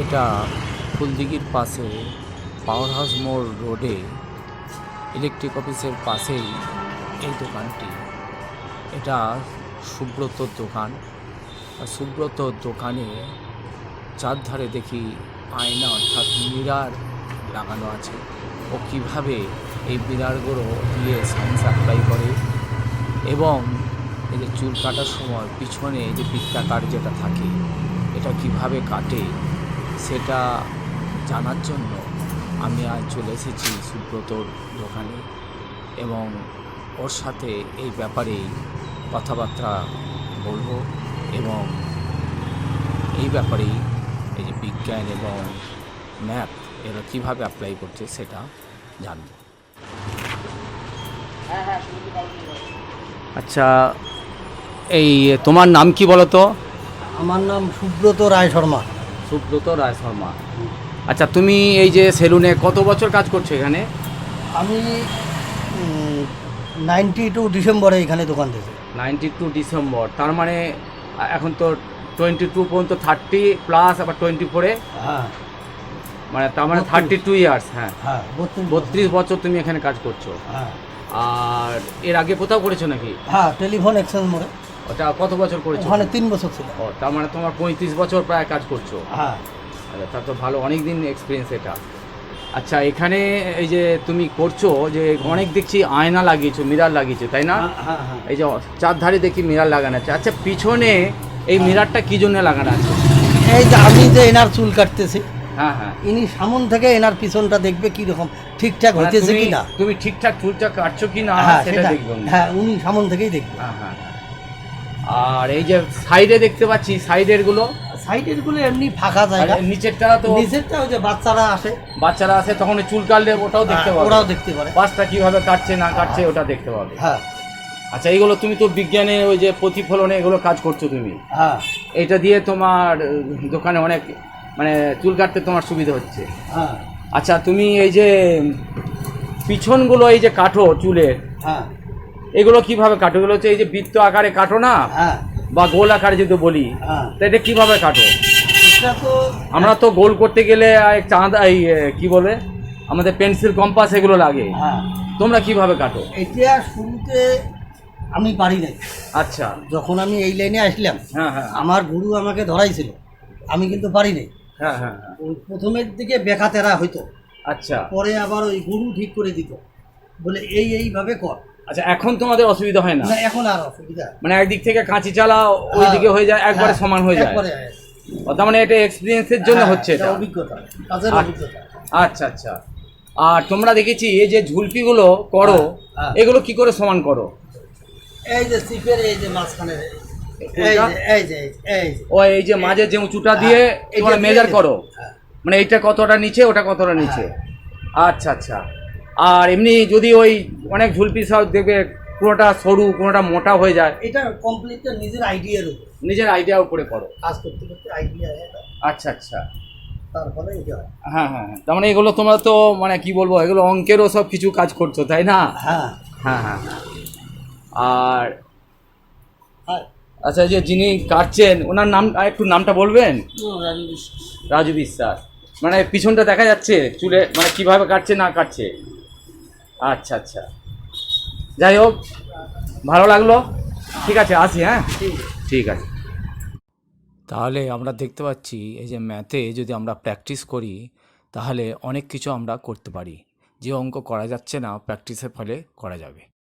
এটা ফুলদিঘির পাশে power house মোড় রোডে ইলেকট্রিক অফিসের পাশেই এই দোকানটি। এটা সুব্রতর দোকান। আর সুব্রতর দোকানে চারধারে দেখি আয়না অর্থাৎ মিরার লাগানো আছে। ও কীভাবে এই মিরারগুলো দিয়ে সাইন সাপ্লাই করে এবং এই যে চুল কাটার সময় পিছনে যে বৃত্তাকার যেটা থাকে এটা কিভাবে কাটে সেটা জানার জন্য আমি আজ চলে এসেছি সুব্রতর দোকানে এবং ওর সাথে এই ব্যাপারেই কথাবার্তা বলবো এবং এই ব্যাপারেই এই যে বিজ্ঞান এবং ম্যাথ এরা কীভাবে অ্যাপ্লাই করছে সেটা জানবো। আচ্ছা, এই তোমার নাম কি বলো তো? আমার নাম সুব্রত রায় শর্মা। সুব্রত রায় শর্মা। আচ্ছা, তুমি এই যে সেলুনে কত বছর কাজ করছো এখানে? আমি 92 ডিসেম্বরে এখানে দোকান দিয়েছি। 92 ডিসেম্বর, তার মানে এখন তো 22 পর্যন্ত 30 প্লাস আবার 24-এ, হ্যাঁ, মানে তার মানে 32 ইয়ার্স। হ্যাঁ, হ্যাঁ, 32 বছর তুমি এখানে কাজ করছো। হ্যাঁ। আর এর আগে কোথাও করেছো নাকি? হ্যাঁ, টেলিফোন এক্সচেঞ্জ মোড়ে। ওটা কত বছর করেছো? ওখানে 3 বছর ছিল। ও, তার মানে তোমার 35 বছর প্রায় কাজ করছো। হ্যাঁ। আচ্ছা, তা তো ভালো, অনেক দিন এক্সপিরিয়েন্স এটা। আচ্ছা, এখানে এই যে তুমি করছো যে অনেক দেখছি আয়না লাগিয়েছো, মিরার লাগিয়েছো, তাই না? হ্যাঁ, হ্যাঁ। এই যে চারধারে দেখি মিরার লাগানো আছে। আচ্ছা, পিছনে এই মিরারটা কি জন্য লাগানো আছে? এই যে আমি যে এনার চুল কাটতেছি, হ্যাঁ হ্যাঁ, ইনি সামন থেকে এনার পিছনটা দেখবে কি রকম ঠিকঠাক মানে হইতেছে কিনা। তুমি ঠিকঠাক চুলটা কাটছো কি না হ্যাঁ, সেটা সেটা দেখবো। হ্যাঁ, উনি সামন থেকেই দেখবে। হ্যাঁ হ্যাঁ। আর এই যে সাইডে দেখতে পাচ্ছি, সাইডের গুলো, সাইডের গুলো এমনি ফাঁকা জায়গা। আর নিচেরটা তো নিচেরটা ওই যে বাচ্চারা আসে, বাচ্চারা আছে, তখন ওই চুল কাটলে ওটাও দেখতে পাবে, ওরাও দেখতে পারে। পাঁচটা কিভাবে কাটছে না কাটছে ওটা দেখতে পাবে। হ্যাঁ। আচ্ছা, এইগুলো তুমি তো বিজ্ঞানে ওই যে প্রতিফলনে এগুলো কাজ করছো তুমি। হ্যাঁ। এটা দিয়ে তোমার দোকানে অনেক মানে চুল কাটতে তোমার সুবিধা হচ্ছে। হ্যাঁ। আচ্ছা, তুমি এই যে পিছনগুলো এই যে কাটো চুলের, হ্যাঁ। এগুলো কিভাবে কাটো? এগুলো হচ্ছে এই যে বৃত্ত আকারে কাটো না, হ্যাঁ। বা গোল আকারে যদি বলি, হ্যাঁ। তা এটা কিভাবে কাটো? এটা তো আমরা তো গোল করতে গেলে চাঁদা এই কি বলে আমাদের পেন্সিল কম্পাস এগুলো লাগে। হ্যাঁ। তোমরা কিভাবে কাটো? এটা শুরুতে আমি পারি নাই। আচ্ছা, যখন আমি এই লাইনে আসলাম, হ্যাঁ হ্যাঁ আমার গুরু আমাকে ধরাইছিল, আমি কিন্তু পারি নাই। হ্যাঁ হ্যাঁ হ্যাঁ। ওই প্রথমের দিকে বেকা তেরা হইতো, আচ্ছা পরে আবার ওই গুরু ঠিক করে দিত, বলে এইভাবে কর। আচ্ছা, এখন তোমাদের অসুবিধা হয় না? না, এখন আর অসুবিধা। মানে একদিক থেকে কাঁচি চালা ওই দিকে হয়ে যায়, একবারে সমান হয়ে যায়। একবারে। তার মানে এটা এক্সপিরিয়েন্সের জন্য হচ্ছে, এটা অভিজ্ঞতা, কাজের অভিজ্ঞতা। আচ্ছা আচ্ছা। আর তোমরা দেখেছি এই যে ঝুলপিগুলো করো, হ্যাঁ। এগুলো কি করে সমান করো? এই যে সিপের এই যে মাঝখানে এই যে মাঝে যে উঁচুটা দিয়ে তোমরা মেজার করো, হ্যাঁ। মানে এইটা কতটা নিচে ওটা কতটা নিচে। আচ্ছা আচ্ছা। আর এমনি যদি ওই অনেক ঝুলপি সব দেখবে কোনোটা সরু কোনোটা মোটা হয়ে যায়, এটা কমপ্লিটটা নিজের আইডিয়ার উপর, নিজের আইডিয়ার উপরে করো। কাজ করতে করতে আইডিয়া এটা। আচ্ছা আচ্ছা। তারপরে এটা হয়। হ্যাঁ হ্যাঁ হ্যাঁ, তার মানে এগুলো তোমরা তো মানে কি বলবো, এগুলো অঙ্কেরও সব কিছু কাজ করছো, তাই না? হ্যাঁ হ্যাঁ হ্যাঁ হ্যাঁ। আর হ্যাঁ। আচ্ছা, যে যিনি কাটছেন ওনার নাম একটু নামটা বলবেন? রাজু বিশ্বাস। রাজু বিশ্বাস। মানে পিছনটা দেখা যাচ্ছে চুলে, মানে কিভাবে কাটছে না কাটছে। আচ্ছা আচ্ছা, যাই হোক, ভালো লাগলো। ঠিক আছে, আসি। হ্যাঁ, ঠিক আছে। তাহলে আমরা দেখতে পাচ্ছি এই যে ম্যাথে যদি আমরা প্র্যাকটিস করি তাহলে অনেক কিছু আমরা করতে পারি, যে অঙ্ক করা যাচ্ছে না প্র্যাকটিসের ফলে করা যাবে।